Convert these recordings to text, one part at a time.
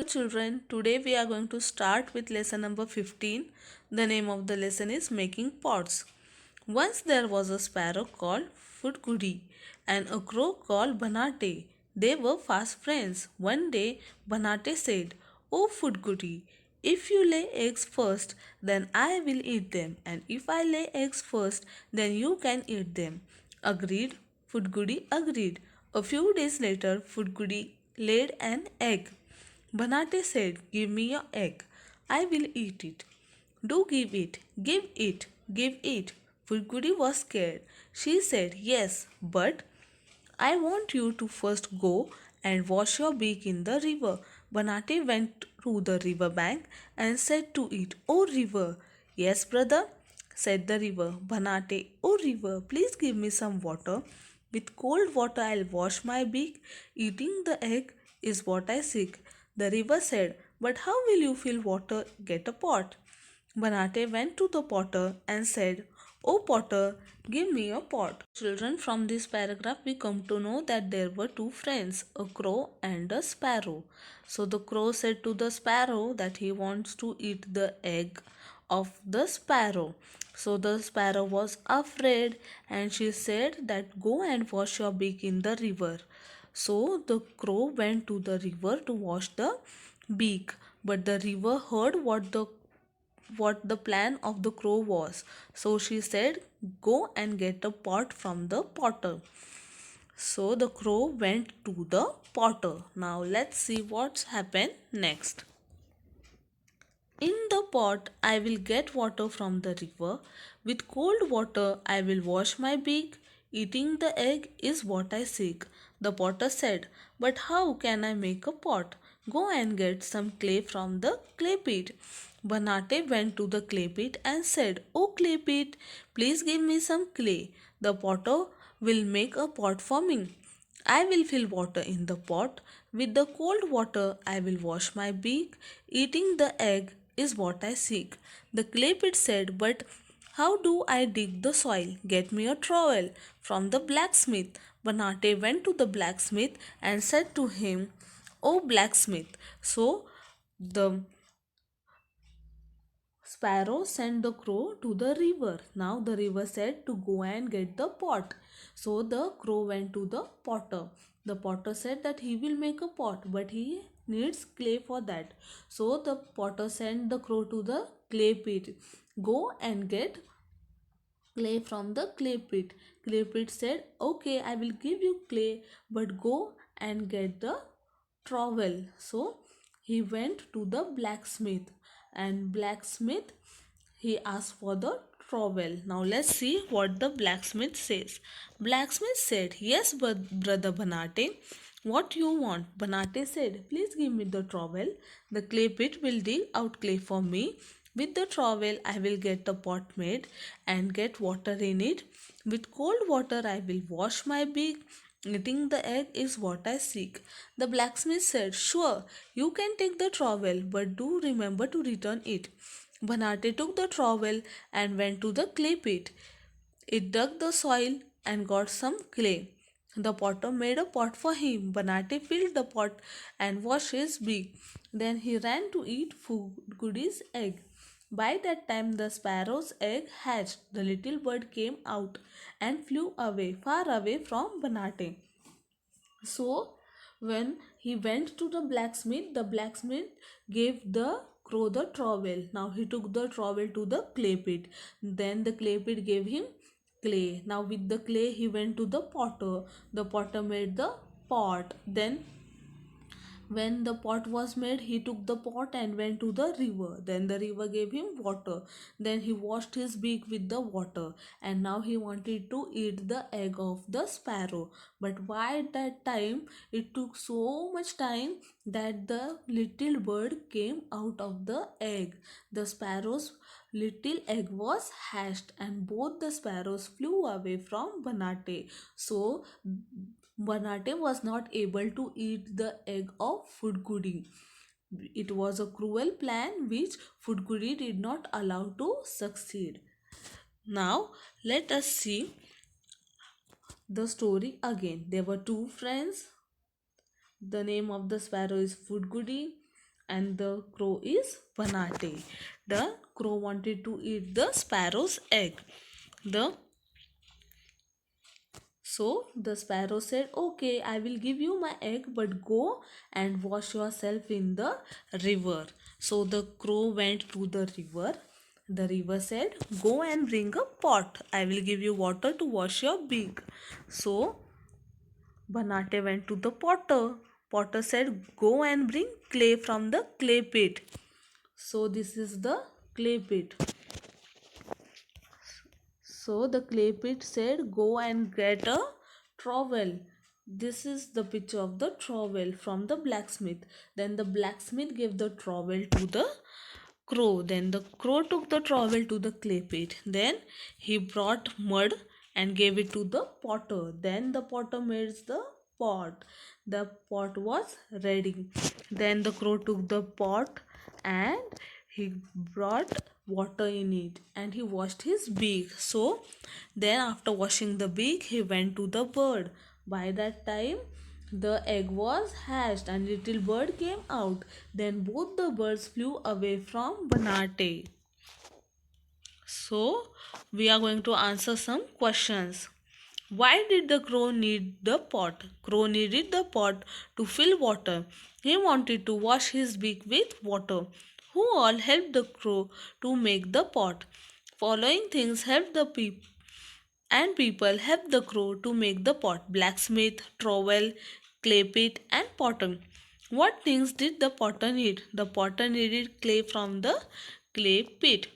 Children, today we are going to start with lesson number 15. The name of the lesson is Making Pots. Once there was a sparrow called Futgudi and a crow called Banate. They were fast friends. One day Banate said, "Oh Futgudi, if you lay eggs first, then I will eat them, and if I lay eggs first, then you can eat them." Agreed. Futgudi agreed. A few days later, Futgudi laid an egg. Banate said, "Give me your egg. I will eat it." "Do give it, give it, give it." Furgudi was scared. She said, "Yes, but I want you to first go and wash your beak in the river." Banate went to the river bank and said to it, "Oh river." "Yes, brother," said the river. Banate, "Oh river, please give me some water. With cold water I'll wash my beak. Eating the egg is what I seek." The river said, "But how will you fill water? Get a pot." Banate went to the potter and said, "Oh potter, give me a pot." Children, from this paragraph we come to know that there were two friends, a crow and a sparrow. So the crow said to the sparrow that he wants to eat the egg of the sparrow. So the sparrow was afraid and she said that go and wash your beak in the river. So the crow went to the river to wash the beak, but the river heard what the plan of the crow was. So she said, "Go and get a pot from the potter." So the crow went to the potter. Now let's see what's happened next. "In the pot I will get water from the river. With cold water I will wash my beak. Eating the egg is what I seek." The potter said, "But how can I make a pot?" "Go and get some clay from the clay pit." Banate went to the clay pit and said, "Oh clay pit, please give me some clay. The potter will make a pot for me. I will fill water in the pot. With the cold water I will wash my beak. Eating the egg is what I seek." The clay pit said, "But how do I dig the soil? Get me a trowel from the blacksmith." Banate went to the blacksmith and said to him, "Oh blacksmith." So the sparrow sent the crow to the river. Now the river said to go and get the pot. So the crow went to the potter. The potter said that he will make a pot, but he needs clay for that. So the potter sent the crow to the clay pit. "Go and get clay from the clay pit." Clay pit said, "Okay, I will give you clay, but go and get the trowel." So he went to the blacksmith, and blacksmith he asked for the trowel. Now let's see what the blacksmith says. Blacksmith said, "Yes, but brother Banate, what you want?" Banate said, "Please give me the trowel. The clay pit will dig out clay for me. With the trowel I will get a pot made and get water in it. With cold water I will wash my beak. Eating the egg is what I seek." The blacksmith said, "Sure, you can take the trowel, but do remember to return it." Banate took the trowel and went to the clay pit. It dug the soil and got some clay. The potter made a pot for him. Banate filled the pot and washed his beak. Then he ran to eat Goodi's egg. By that time the sparrow's egg hatched. The little bird came out and flew away, far away from Banate. So when he went to the blacksmith gave the crow the trowel. Now he took the trowel to the clay pit. Then the clay pit gave him clay. Now with the clay he went to the potter. The potter made the pot. Then when the pot was made, he took the pot and went to the river. Then the river gave him water. Then he washed his beak with the water. And now he wanted to eat the egg of the sparrow. But why at that time it took so much time that the little bird came out of the egg. The sparrow's little egg was hatched and both the sparrows flew away from Banate. So Banate was not able to eat the egg of Fudgudi. It was a cruel plan which Fudgudi did not allow to succeed. Now let us see the story again. There were two friends. The name of the sparrow is Fudgudi and the crow is Banate. The crow wanted to eat the sparrow's egg. The So the sparrow said, "Okay, I will give you my egg, but go and wash yourself in the river." So the crow went to the river. The river said, "Go and bring a pot. I will give you water to wash your beak." So Banate went to the potter. Potter said, "Go and bring clay from the clay pit." So this is the clay pit. So the clay pit said, "Go and get a trowel." This is the picture of the trowel from the blacksmith. Then the blacksmith gave the trowel to the crow. Then the crow took the trowel to the clay pit. Then he brought mud and gave it to the potter. Then the potter made the pot. The pot was ready. Then the crow took the pot and he brought water in it and he washed his beak. So then after washing the beak he went to the bird. By that time the egg was hatched and little bird came out. Then both the birds flew away from Banate. So we are going to answer some questions. Why did the crow need the pot? Crow needed the pot to fill water. He wanted to wash his beak with water. Who all helped the crow to make the pot? Following things helped the people helped the crow to make the pot: blacksmith, trowel, clay pit, and potter. What things did the potter need? The potter needed clay from the clay pit.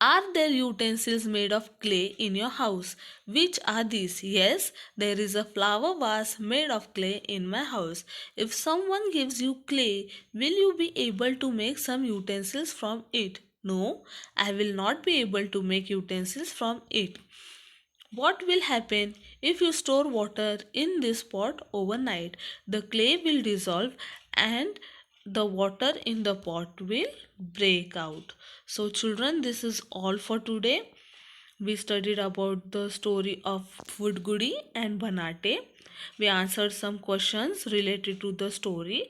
Are there utensils made of clay in your house? Which are these? Yes, there is a flower vase made of clay in my house. If someone gives you clay, will you be able to make some utensils from it? No, I will not be able to make utensils from it. What will happen if you store water in this pot overnight? The clay will dissolve and the water in the pot will break out. So, children, this is all for today. We studied about the story of Woodgoody and Banate. We answered some questions related to the story.